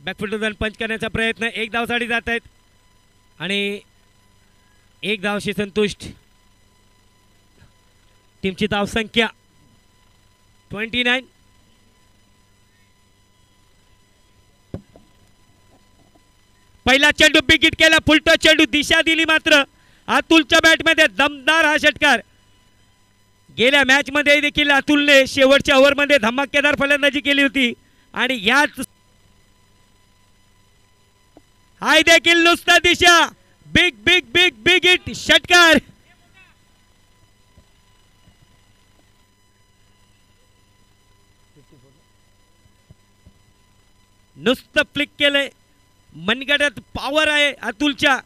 बॅकफुटवर पंच करण्याचा प्रयत्न, एक धावसाठी जात आहेत आणि एक धावशी संतुष्ट. टीमची धावसंख्या 29. पहिला चेंडू बिग हिट केला, फुलटो चेंडू दिशा दिली मात्र अतुलच्या बॅटमध्ये दमदार हा षटकार. गेल्या मॅच मध्ये देखील अतुलने शेवटच्या ओव्हरमध्ये धमाकेदार फलंदाजी केली होती आणि याच हाय देखील नुसता दिशा, big big big big hit षटकार. नुसतं फ्लिक केलंय, मनगटात पॉवर आहे अतुलच्या.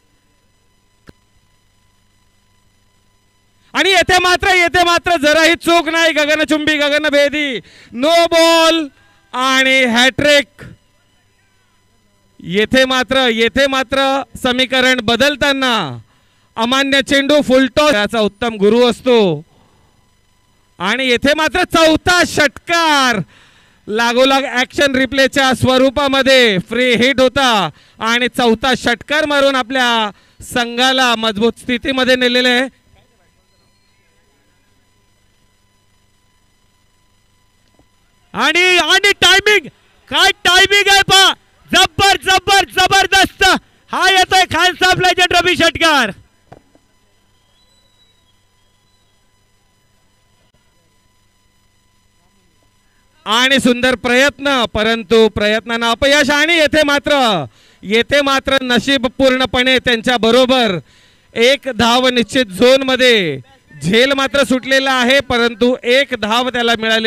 आणि येथे मात्र जराही चूक नाही, गगनचुंबी गगनभेदी नो बॉल आणि हॅट्रिक. येथे मात्र समीकरण बदलताना अमान्य चेंडू फुलटॉस याचा उत्तम गुरु असतो आणि येथे मात्र चौथा षटकार लागोलाग ऍक्शन रिप्लेच्या स्वरूपामध्ये फ्री हिट होता आणि चौथा षटकार मारून आपल्या संघाला मजबूत स्थितीमध्ये नेलेले. आणि टायमिंग, काय टायमिंग आहे पा, जबरदस्त हा येतोय खालसा लेजेंड रवी षटकार. आणि सुंदर प्रयत्न, परंतु प्रयत्नांना अपयश. आणि येथे मात्र नशीब पूर्णपणे त्यांच्या बरोबर. एक धाव निश्चित झोन मध्ये झेल मात्र सुटलेला आहे, परंतु एक धाव त्याला मिळालेली